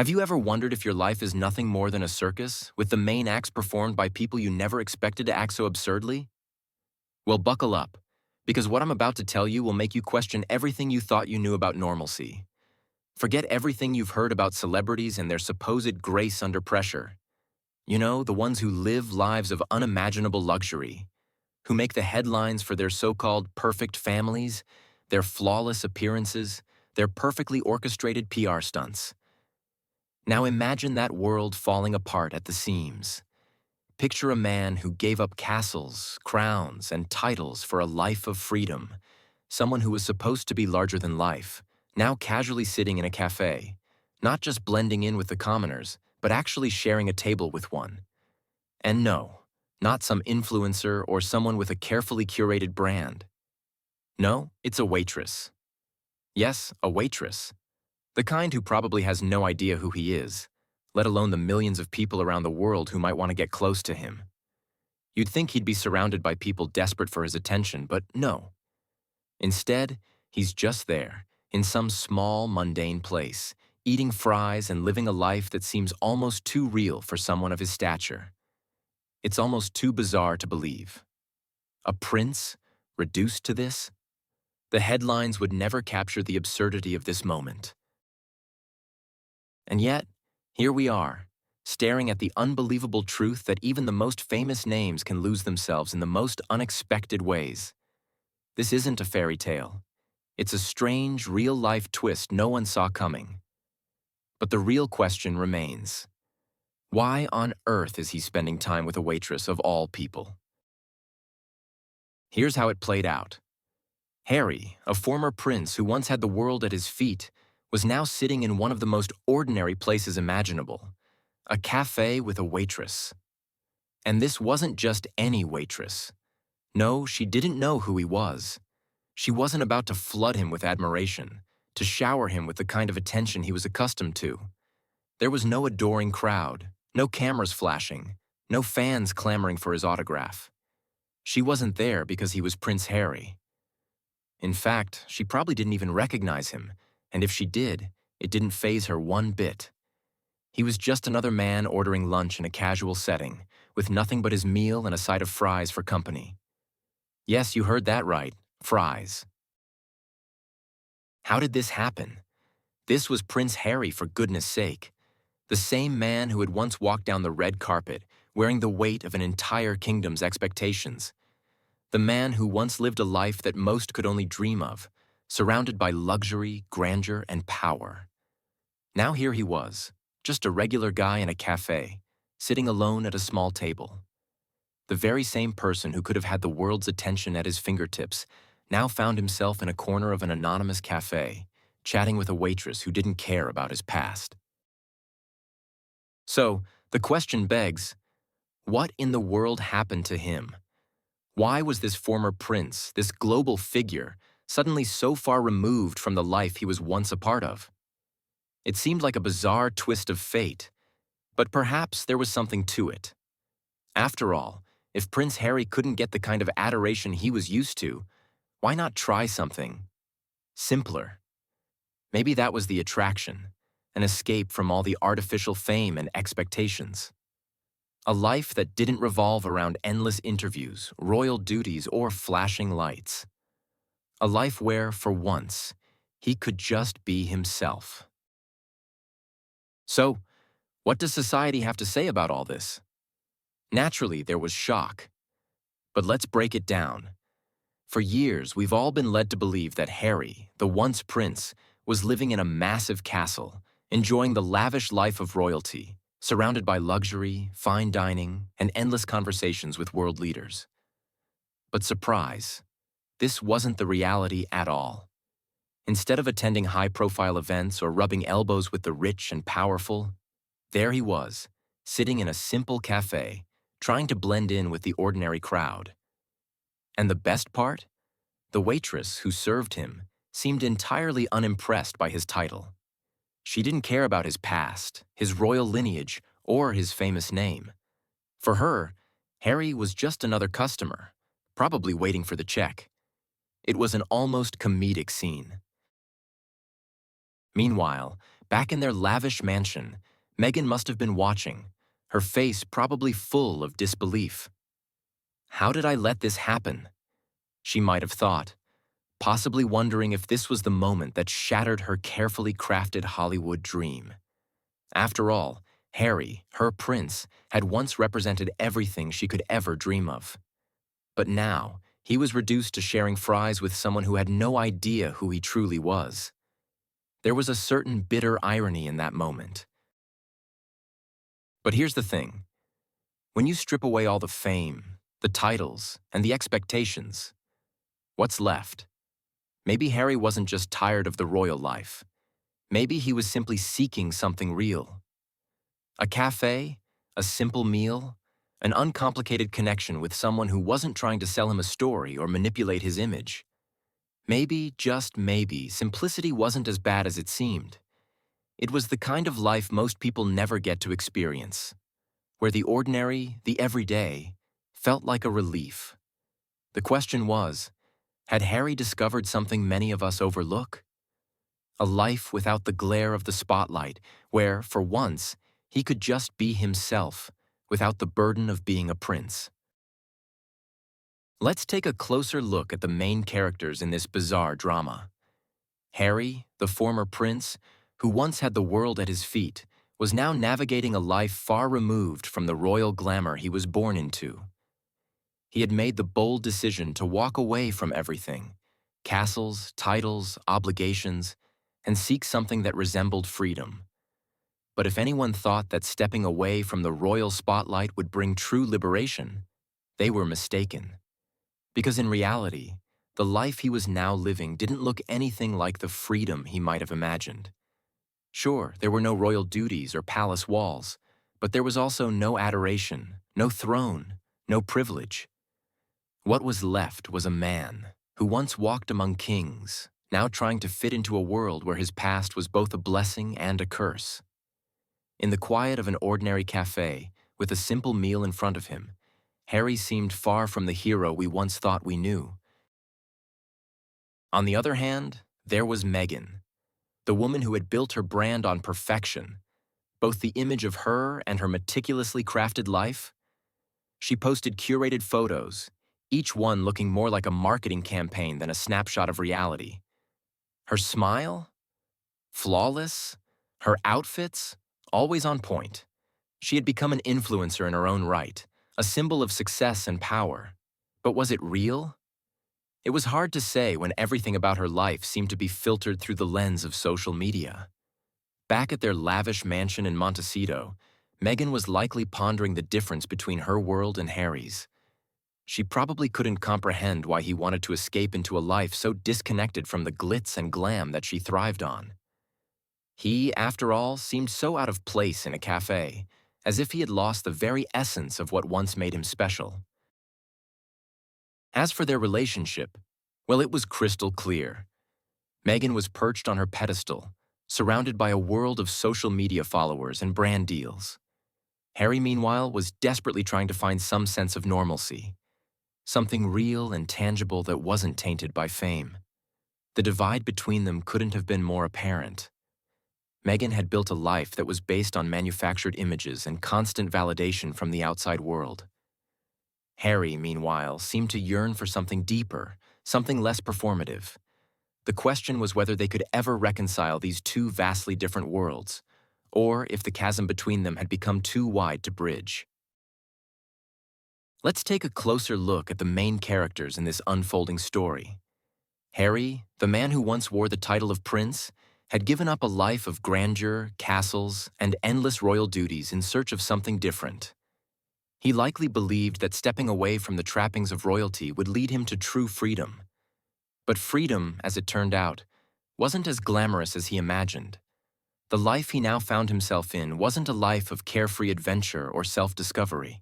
Have you ever wondered if your life is nothing more than a circus, with the main acts performed by people you never expected to act so absurdly? Well, buckle up, because what I'm about to tell you will make you question everything you thought you knew about normalcy. Forget everything you've heard about celebrities and their supposed grace under pressure. You know, the ones who live lives of unimaginable luxury, who make the headlines for their so-called perfect families, their flawless appearances, their perfectly orchestrated PR stunts. Now imagine that world falling apart at the seams. Picture a man who gave up castles, crowns, and titles for a life of freedom, someone who was supposed to be larger than life, now casually sitting in a cafe, not just blending in with the commoners, but actually sharing a table with one. And no, not some influencer or someone with a carefully curated brand. No, it's a waitress. Yes, a waitress. The kind who probably has no idea who he is, let alone the millions of people around the world who might want to get close to him. You'd think he'd be surrounded by people desperate for his attention, but no. Instead, he's just there, in some small, mundane place, eating fries and living a life that seems almost too real for someone of his stature. It's almost too bizarre to believe. A prince, reduced to this? The headlines would never capture the absurdity of this moment. And yet, here we are, staring at the unbelievable truth that even the most famous names can lose themselves in the most unexpected ways. This isn't a fairy tale. It's a strange, real-life twist no one saw coming. But the real question remains. Why on earth is he spending time with a waitress of all people? Here's how it played out. Harry, a former prince who once had the world at his feet, was now sitting in one of the most ordinary places imaginable, a cafe with a waitress. And this wasn't just any waitress. No, she didn't know who he was. She wasn't about to flood him with admiration, to shower him with the kind of attention he was accustomed to. There was no adoring crowd, no cameras flashing, no fans clamoring for his autograph. She wasn't there because he was Prince Harry. In fact, she probably didn't even recognize him, and if she did, it didn't faze her one bit. He was just another man ordering lunch in a casual setting, with nothing but his meal and a side of fries for company. Yes, you heard that right, fries. How did this happen? This was Prince Harry, for goodness sake. The same man who had once walked down the red carpet, wearing the weight of an entire kingdom's expectations. The man who once lived a life that most could only dream of, surrounded by luxury, grandeur, and power. Now here he was, just a regular guy in a cafe, sitting alone at a small table. The very same person who could have had the world's attention at his fingertips now found himself in a corner of an anonymous cafe, chatting with a waitress who didn't care about his past. So, the question begs, what in the world happened to him? Why was this former prince, this global figure, suddenly so far removed from the life he was once a part of? It seemed like a bizarre twist of fate, but perhaps there was something to it. After all, if Prince Harry couldn't get the kind of adoration he was used to, why not try something simpler? Maybe that was the attraction, an escape from all the artificial fame and expectations. A life that didn't revolve around endless interviews, royal duties, or flashing lights. A life where, for once, he could just be himself. So, what does society have to say about all this? Naturally, there was shock. But let's break it down. For years, we've all been led to believe that Harry, the once prince, was living in a massive castle, enjoying the lavish life of royalty, surrounded by luxury, fine dining, and endless conversations with world leaders. But surprise, this wasn't the reality at all. Instead of attending high-profile events or rubbing elbows with the rich and powerful, there he was, sitting in a simple cafe, trying to blend in with the ordinary crowd. And the best part? The waitress who served him seemed entirely unimpressed by his title. She didn't care about his past, his royal lineage, or his famous name. For her, Harry was just another customer, probably waiting for the check. It was an almost comedic scene. Meanwhile, Back in their lavish mansion, Meghan must have been watching, her face probably full of disbelief. How did I let this happen? She might have thought, possibly wondering if this was the moment that shattered her carefully crafted Hollywood dream. After all, Harry, her prince, had once represented everything she could ever dream of. But now, he was reduced to sharing fries with someone who had no idea who he truly was. There was a certain bitter irony in that moment. But here's the thing. When you strip away all the fame, the titles, and the expectations, what's left? Maybe Harry wasn't just tired of the royal life. Maybe he was simply seeking something real. A cafe, a simple meal, an uncomplicated connection with someone who wasn't trying to sell him a story or manipulate his image. Maybe, just maybe, simplicity wasn't as bad as it seemed. It was the kind of life most people never get to experience, where the ordinary, the everyday, felt like a relief. The question was, had Harry discovered something many of us overlook? A life without the glare of the spotlight, where, for once, he could just be himself, without the burden of being a prince. Let's take a closer look at the main characters in this bizarre drama. Harry, the former prince, who once had the world at his feet, was now navigating a life far removed from the royal glamour he was born into. He had made the bold decision to walk away from everything, castles, titles, obligations, and seek something that resembled freedom. But if anyone thought that stepping away from the royal spotlight would bring true liberation, they were mistaken. Because in reality, the life he was now living didn't look anything like the freedom he might have imagined. Sure, there were no royal duties or palace walls, but there was also no adoration, no throne, no privilege. What was left was a man who once walked among kings, now trying to fit into a world where his past was both a blessing and a curse. In the quiet of an ordinary cafe, with a simple meal in front of him, Harry seemed far from the hero we once thought we knew. On the other hand, there was Meghan, the woman who had built her brand on perfection, both the image of her and her meticulously crafted life. She posted curated photos, each one looking more like a marketing campaign than a snapshot of reality. Her smile? Flawless. Her outfits? Always on point. She had become an influencer in her own right, a symbol of success and power. But was it real? It was hard to say when everything about her life seemed to be filtered through the lens of social media. Back at their lavish mansion in Montecito, Meghan was likely pondering the difference between her world and Harry's. She probably couldn't comprehend why he wanted to escape into a life so disconnected from the glitz and glam that she thrived on. He, after all, seemed so out of place in a cafe, as if he had lost the very essence of what once made him special. As for their relationship, well, it was crystal clear. Meghan was perched on her pedestal, surrounded by a world of social media followers and brand deals. Harry, meanwhile, was desperately trying to find some sense of normalcy, something real and tangible that wasn't tainted by fame. The divide between them couldn't have been more apparent. Meghan had built a life that was based on manufactured images and constant validation from the outside world. Harry, meanwhile, seemed to yearn for something deeper, something less performative. The question was whether they could ever reconcile these two vastly different worlds, or if the chasm between them had become too wide to bridge. Let's take a closer look at the main characters in this unfolding story. Harry, the man who once wore the title of prince, had given up a life of grandeur, castles, and endless royal duties in search of something different. He likely believed that stepping away from the trappings of royalty would lead him to true freedom. But freedom, as it turned out, wasn't as glamorous as he imagined. The life he now found himself in wasn't a life of carefree adventure or self-discovery.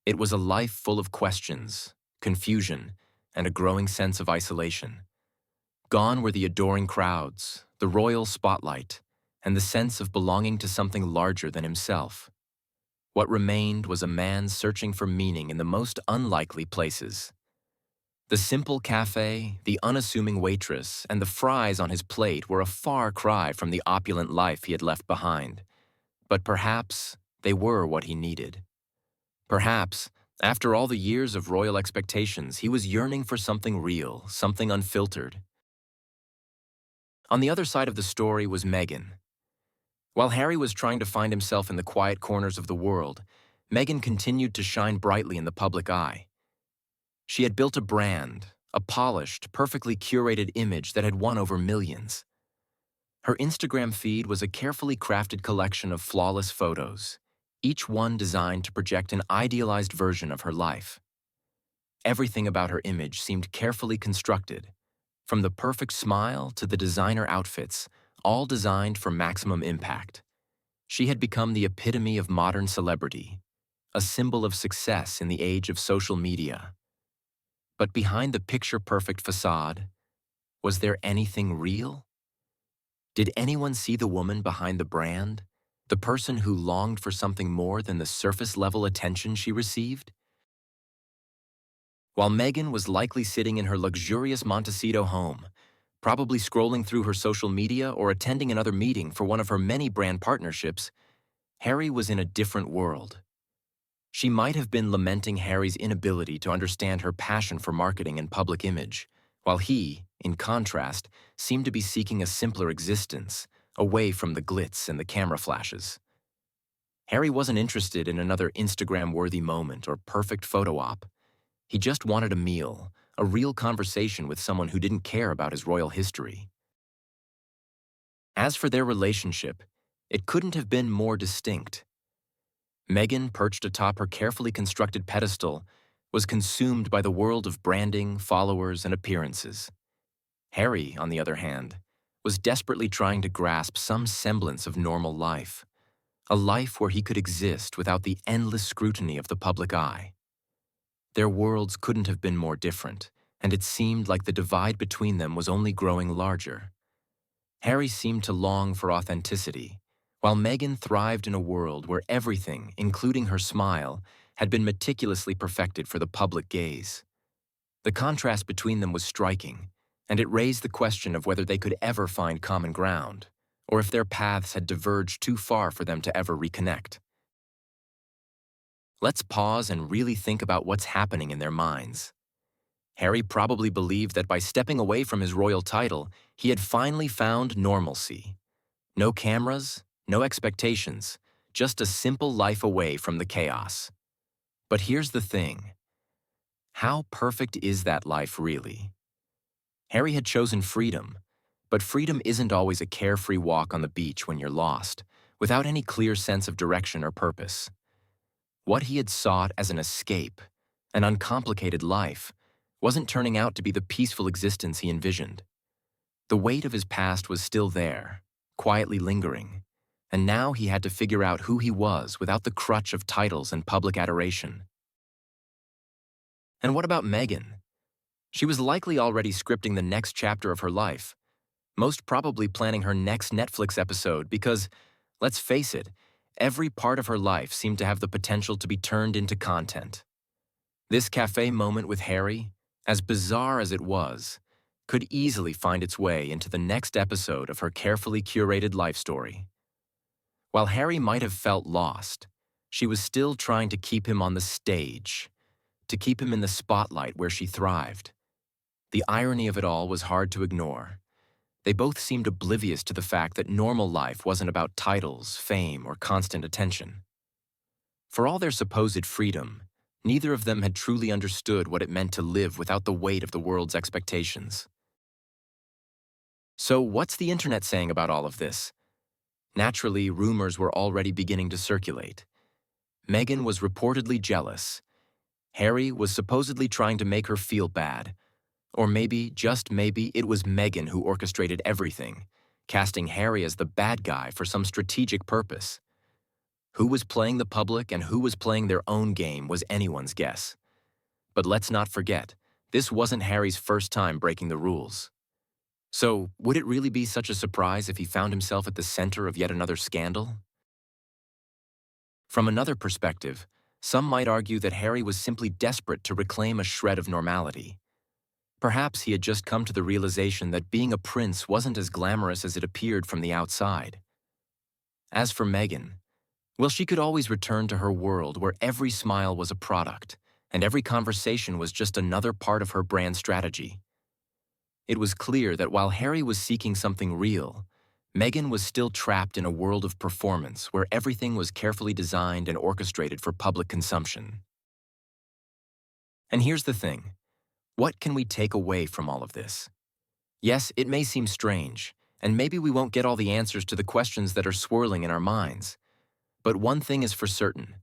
It was a life full of questions, confusion, and a growing sense of isolation. Gone were the adoring crowds, the royal spotlight, and the sense of belonging to something larger than himself. What remained was a man searching for meaning in the most unlikely places. The simple cafe, the unassuming waitress, and the fries on his plate were a far cry from the opulent life he had left behind. But perhaps they were what he needed. Perhaps, after all the years of royal expectations, he was yearning for something real, something unfiltered. On the other side of the story was Meghan. While Harry was trying to find himself in the quiet corners of the world, Meghan continued to shine brightly in the public eye. She had built a brand, a polished, perfectly curated image that had won over millions. Her Instagram feed was a carefully crafted collection of flawless photos, each one designed to project an idealized version of her life. Everything about her image seemed carefully constructed, from the perfect smile to the designer outfits, all designed for maximum impact. She had become the epitome of modern celebrity, a symbol of success in the age of social media. But behind the picture-perfect facade, was there anything real? Did anyone see the woman behind the brand, the person who longed for something more than the surface-level attention she received? While Meghan was likely sitting in her luxurious Montecito home, probably scrolling through her social media or attending another meeting for one of her many brand partnerships, Harry was in a different world. She might have been lamenting Harry's inability to understand her passion for marketing and public image, while he, in contrast, seemed to be seeking a simpler existence, away from the glitz and the camera flashes. Harry wasn't interested in another Instagram-worthy moment or perfect photo op. He just wanted a meal, a real conversation with someone who didn't care about his royal history. As for their relationship, it couldn't have been more distinct. Meghan, perched atop her carefully constructed pedestal, was consumed by the world of branding, followers, and appearances. Harry, on the other hand, was desperately trying to grasp some semblance of normal life, a life where he could exist without the endless scrutiny of the public eye. Their worlds couldn't have been more different, and it seemed like the divide between them was only growing larger. Harry seemed to long for authenticity, while Meghan thrived in a world where everything, including her smile, had been meticulously perfected for the public gaze. The contrast between them was striking, and it raised the question of whether they could ever find common ground, or if their paths had diverged too far for them to ever reconnect. Let's pause and really think about what's happening in their minds. Harry probably believed that by stepping away from his royal title, he had finally found normalcy. No cameras, no expectations, just a simple life away from the chaos. But here's the thing. How perfect is that life really? Harry had chosen freedom, but freedom isn't always a carefree walk on the beach when you're lost, without any clear sense of direction or purpose. What he had sought as an escape, an uncomplicated life, wasn't turning out to be the peaceful existence he envisioned. The weight of his past was still there, quietly lingering, and now he had to figure out who he was without the crutch of titles and public adoration. And what about Meghan? She was likely already scripting the next chapter of her life, most probably planning her next Netflix episode because, let's face it, every part of her life seemed to have the potential to be turned into content. This cafe moment with Harry, as bizarre as it was, could easily find its way into the next episode of her carefully curated life story. While Harry might have felt lost, she was still trying to keep him on the stage, to keep him in the spotlight where she thrived. The irony of it all was hard to ignore. They both seemed oblivious to the fact that normal life wasn't about titles, fame, or constant attention. For all their supposed freedom, neither of them had truly understood what it meant to live without the weight of the world's expectations. So what's the internet saying about all of this? Naturally, rumors were already beginning to circulate. Meghan was reportedly jealous. Harry was supposedly trying to make her feel bad. Or maybe, just maybe, it was Meghan who orchestrated everything, casting Harry as the bad guy for some strategic purpose. Who was playing the public and who was playing their own game was anyone's guess. But let's not forget, this wasn't Harry's first time breaking the rules. So, would it really be such a surprise if he found himself at the center of yet another scandal? From another perspective, some might argue that Harry was simply desperate to reclaim a shred of normality. Perhaps he had just come to the realization that being a prince wasn't as glamorous as it appeared from the outside. As for Meghan, well, she could always return to her world where every smile was a product, and every conversation was just another part of her brand strategy. It was clear that while Harry was seeking something real, Meghan was still trapped in a world of performance where everything was carefully designed and orchestrated for public consumption. And here's the thing. What can we take away from all of this? Yes, it may seem strange, and maybe we won't get all the answers to the questions that are swirling in our minds. But one thing is for certain.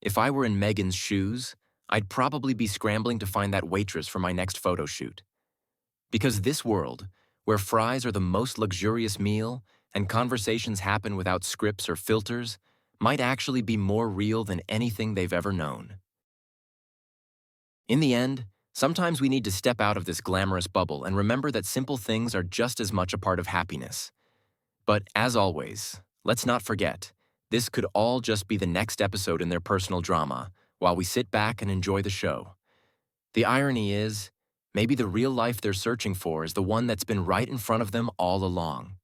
If I were in Meghan's shoes, I'd probably be scrambling to find that waitress for my next photo shoot. Because this world, where fries are the most luxurious meal and conversations happen without scripts or filters, might actually be more real than anything they've ever known. In the end, sometimes we need to step out of this glamorous bubble and remember that simple things are just as much a part of happiness. But as always, let's not forget, this could all just be the next episode in their personal drama, while we sit back and enjoy the show. The irony is, maybe the real life they're searching for is the one that's been right in front of them all along.